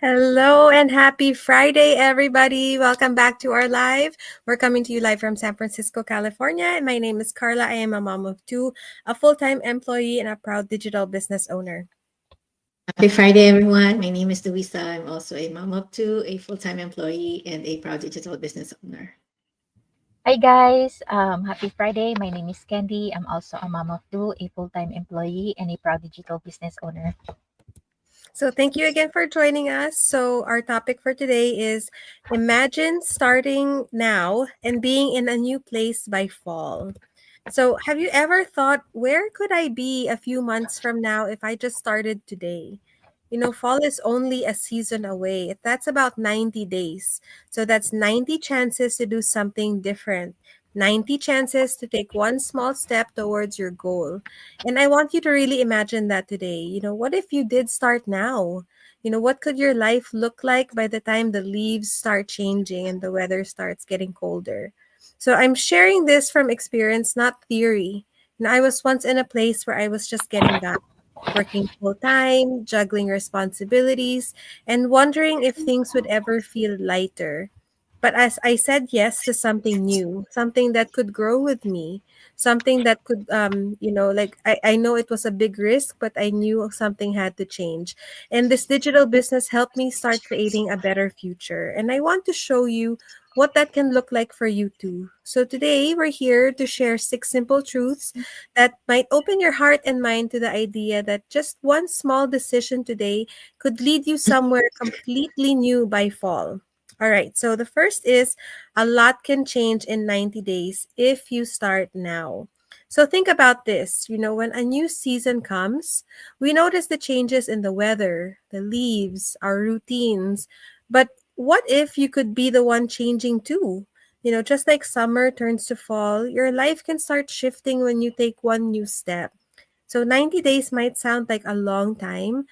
Hello and happy Friday, everybody. Welcome back to our live. We're coming to you live from San Francisco, California. And my name is Carla. I am a mom of two, a full time employee, and a proud digital business owner. Happy Friday, everyone. My name is Louisa. I'm also a mom of two, a full-time employee, and a proud digital business owner. Hi guys, happy Friday. My name is Candy. I'm also a mom of two, a full-time employee, and a proud digital business owner. So, thank you again for joining us. So, our topic for today is imagine starting now and being in a new place by fall. So, have you ever thought, where could I be a few months from now if I just started today? Fall is only a season away. That's about 90 days. So, that's 90 chances to do something different, 90 chances to take one small step towards your goal. And I want you to really imagine that today. What if you did start now? What could your life look like by the time the leaves start changing and the weather starts getting colder? So I'm sharing this from experience, not theory. I was once in a place where I was just getting by, working full time, juggling responsibilities, and wondering if things would ever feel lighter. But as I said yes to something new, something that could grow with me, something that could, like I know it was a big risk, but I knew something had to change. And this digital business helped me start creating a better future. And I want to show you what that can look like for you too. So today we're here to share six simple truths that might open your heart and mind to the idea that just one small decision today could lead you somewhere completely new by fall. All right, so the first is a lot can change in 90 days if you start now. So think about this. When a new season comes, we notice the changes in the weather, the leaves, our routines. But what if you could be the one changing too? Just like summer turns to fall, your life can start shifting when you take one new step. So 90 days might sound like a long time,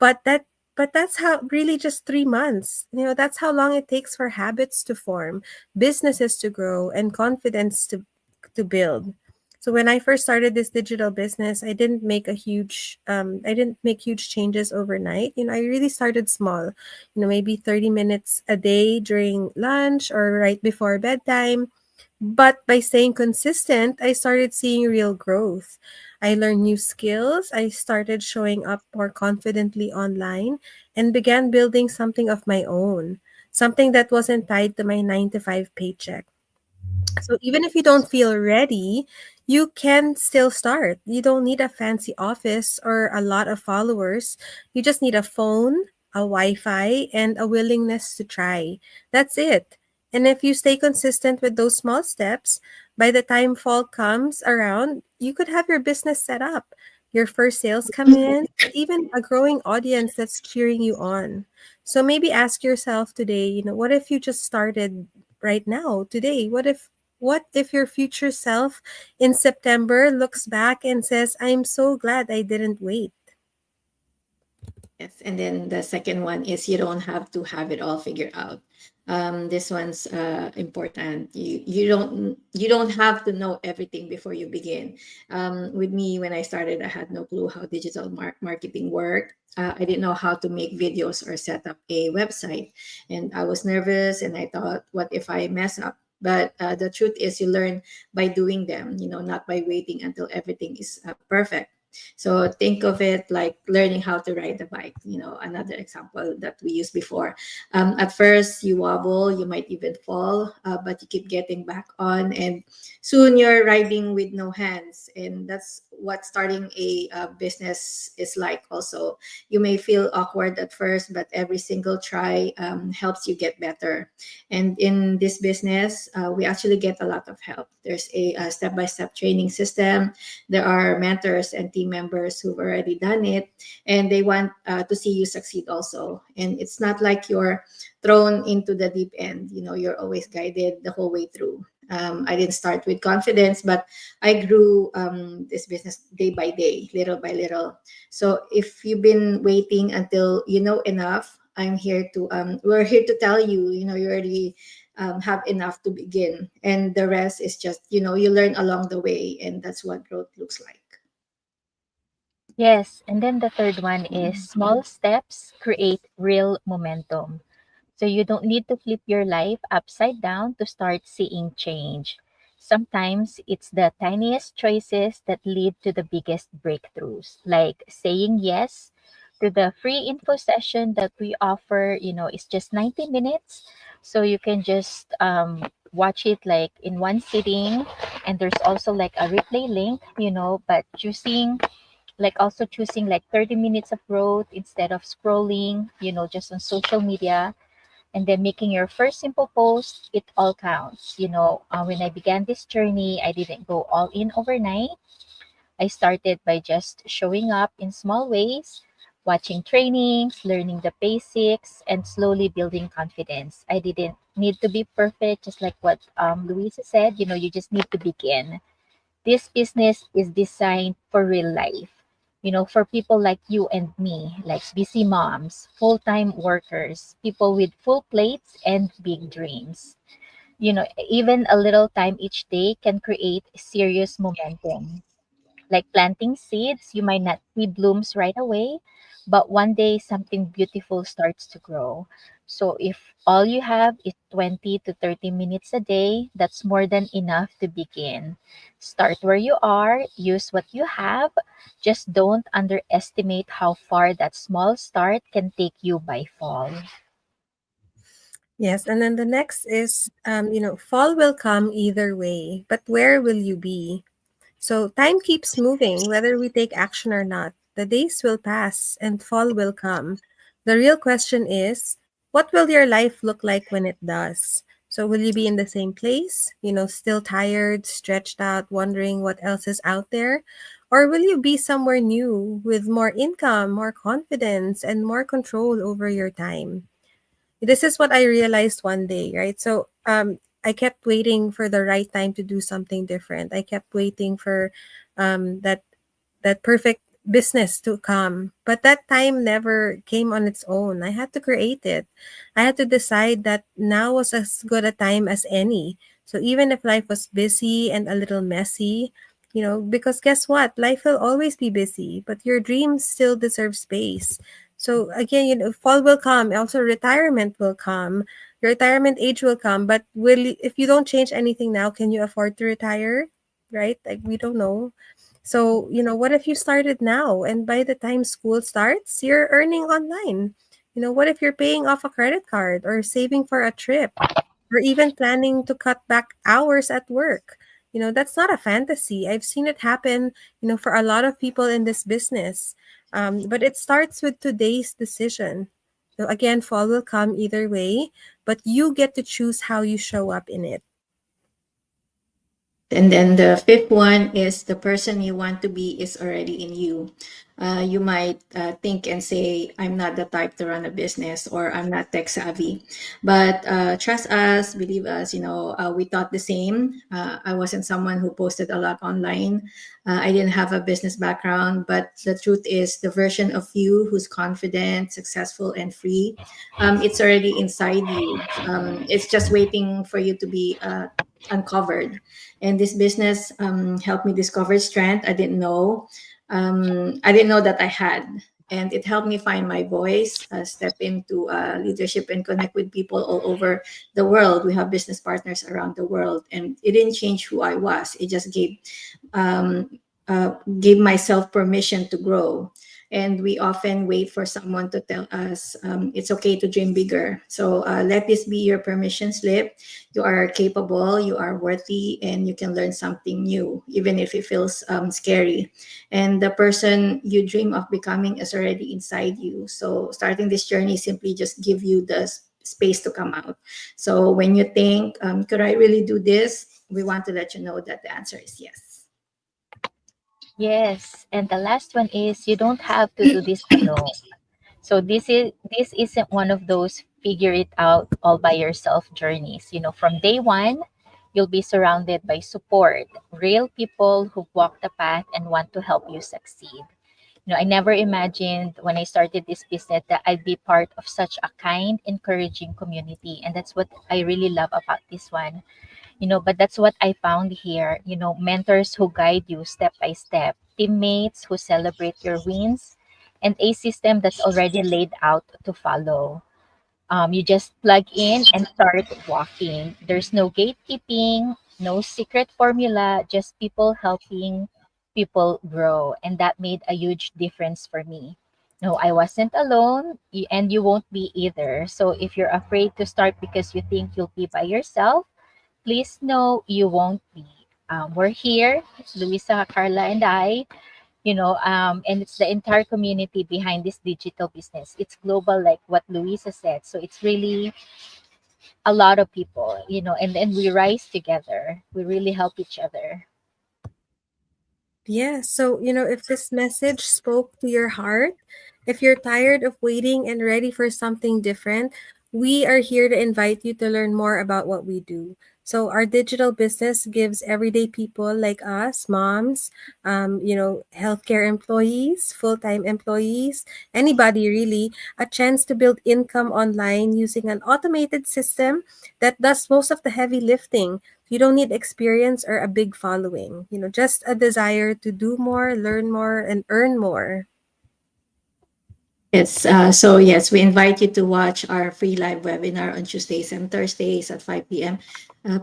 but that's how really just 3 months. That's how long it takes for habits to form, businesses to grow, and confidence to build. So when I first started this digital business, I didn't make huge changes overnight. I really started small. Maybe 30 minutes a day during lunch or right before bedtime. But by staying consistent, I started seeing real growth. I learned new skills, I started showing up more confidently online, and began building something of my own, something that wasn't tied to my 9 to 5 paycheck. So even if you don't feel ready, you can still start. You don't need a fancy office or a lot of followers. You just need a phone, a Wi Fi, and a willingness to try. That's it. And if you stay consistent with those small steps, by the time fall comes around, you could have your business set up, your first sales come in, and even a growing audience that's cheering you on. So maybe ask yourself today, what if you just started right now, today? What if your future self in September looks back and says, I'm so glad I didn't wait? Yes, and then the second one is you don't have to have it all figured out. This one's important. You don't have to know everything before you begin. With me, when I started, I had no clue how digital marketing worked. I didn't know how to make videos or set up a website, and I was nervous. And I thought, what if I mess up? But the truth is, you learn by doing them. Not by waiting until everything is perfect. So think of it like learning how to ride a bike, another example that we used before. At first, you wobble, you might even fall, but you keep getting back on, and soon you're riding with no hands. And that's what starting a business is like, also. You may feel awkward at first, but every single try helps you get better. And in this business, we actually get a lot of help. There's a step by step training system. There are mentors and team members who've already done it, and they want to see you succeed also. And it's not like you're thrown into the deep end. You're always guided the whole way through. I didn't start with confidence, but I grew this business day by day, little by little. So if you've been waiting until you know enough, we're here to tell you, you already have enough to begin. And the rest is just, you learn along the way. And that's what growth looks like. Yes, and then the third one is small steps create real momentum. So you don't need to flip your life upside down to start seeing change. Sometimes it's the tiniest choices that lead to the biggest breakthroughs, like saying yes to the free info session that we offer. It's just 90 minutes. So you can just watch it like in one sitting. And there's also like a replay link, but choosing like 30 minutes of growth instead of scrolling, just on social media, and then making your first simple post, it all counts. When I began this journey, I didn't go all in overnight. I started by just showing up in small ways, watching trainings, learning the basics, and slowly building confidence. I didn't need to be perfect, just like what Louisa said. You just need to begin. This business is designed for real life. For people like you and me, like busy moms, full time workers, people with full plates and big dreams. Even a little time each day can create serious momentum. Like planting seeds, you might not see blooms right away, but one day something beautiful starts to grow. So if all you have is 20 to 30 minutes a day, that's more than enough to begin. Start where you are, use what you have. Just don't underestimate how far that small start can take you by fall. Yes, and then the next is, fall will come either way, but where will you be? So time keeps moving, whether we take action or not. The days will pass and fall will come. The real question is, what will your life look like when it does? So will you be in the same place, still tired, stretched out, wondering what else is out there? Or will you be somewhere new with more income, more confidence, and more control over your time? This is what I realized one day, right? So I kept waiting for the right time to do something different. I kept waiting for that perfect business to come. But that time never came on its own. I had to create it. I had to decide that now was as good a time as any. So even if life was busy and a little messy, because guess what? Life will always be busy, but your dreams still deserve space. So again, fall will come. Also, retirement will come. Your retirement age will come. But if you don't change anything now, can you afford to retire? Right? Like we don't know. So, what if you started now and by the time school starts, you're earning online? What if you're paying off a credit card or saving for a trip or even planning to cut back hours at work? That's not a fantasy. I've seen it happen, for a lot of people in this business. But it starts with today's decision. So, again, fall will come either way, but you get to choose how you show up in it. And then the fifth one is the person you want to be is already in you. You might think and say, I'm not the type to run a business or I'm not tech savvy. But trust us, believe us, we thought the same. I wasn't someone who posted a lot online. I didn't have a business background, but the truth is, the version of you who's confident, successful, and free, it's already inside you. It's just waiting for you to be uncovered. And this business helped me discover strength I didn't know that I had. And it helped me find my voice, step into leadership, and connect with people all over the world. We have business partners around the world, and it didn't change who I was. It just um, gave myself permission to grow. And we often wait for someone to tell us it's okay to dream bigger. So let this be your permission slip. You are capable, you are worthy, and you can learn something new, even if it feels scary. And the person you dream of becoming is already inside you. So starting this journey simply just give you the space to come out. So when you think, could I really do this? We want to let you know that the answer is yes. Yes, and the last one is you don't have to do this alone. So this isn't one of those figure it out all by yourself journeys. From day one, you'll be surrounded by support, real people who walk the path and want to help you succeed. I never imagined when I started this business that I'd be part of such a kind, encouraging community. And that's what I really love about this one. But that's what I found here. Mentors who guide you step by step, teammates who celebrate your wins, and a system that's already laid out to follow. You just plug in and start walking. There's no gatekeeping, no secret formula, just people helping people grow. And that made a huge difference for me. No, I wasn't alone, and you won't be either. So if you're afraid to start because you think you'll be by yourself, please know you won't be. We're here, Luisa, Carla, and I, and it's the entire community behind this digital business. It's global, like what Luisa said. So it's really a lot of people, and then we rise together. We really help each other. Yeah, so if this message spoke to your heart, if you're tired of waiting and ready for something different, we are here to invite you to learn more about what we do. So our digital business gives everyday people like us, moms, healthcare employees, full-time employees, anybody really, a chance to build income online using an automated system that does most of the heavy lifting. You don't need experience or a big following, just a desire to do more, learn more, and earn more. Yes. So yes, we invite you to watch our free live webinar on Tuesdays and Thursdays at 5 p.m.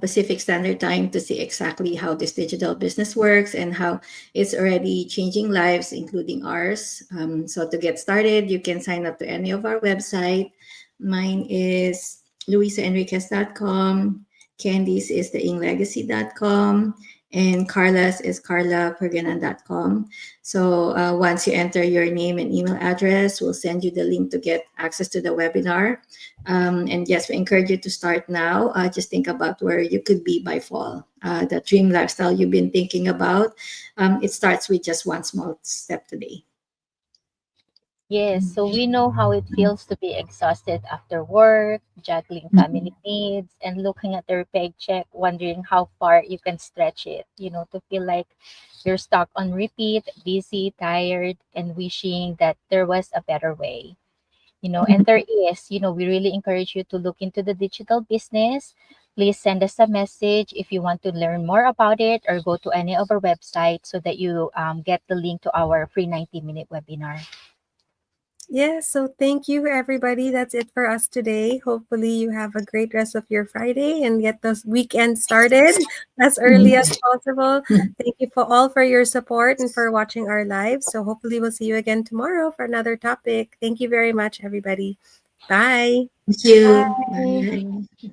Pacific Standard Time to see exactly how this digital business works and how it's already changing lives, including ours. So to get started, you can sign up to any of our website. Mine is luisaenriquez.com. Candy's is theinglegacy.com. And Carla's is carlaperganan.com. So once you enter your name and email address, we'll send you the link to get access to the webinar. And yes, we encourage you to start now. Just think about where you could be by fall. The dream lifestyle you've been thinking about, it starts with just one small step today. Yes, so we know how it feels to be exhausted after work, juggling family needs, and looking at their paycheck, wondering how far you can stretch it, to feel like you're stuck on repeat, busy, tired, and wishing that there was a better way. And there is, we really encourage you to look into the digital business. Please send us a message if you want to learn more about it, or go to any of our websites so that you get the link to our free 90-minute webinar. Yeah, so thank you, everybody. That's it for us today. Hopefully, you have a great rest of your Friday and get the weekend started as early as possible. Thank you for your support and for watching our live. So, hopefully, we'll see you again tomorrow for another topic. Thank you very much, everybody. Bye. Thank you. Bye. Bye.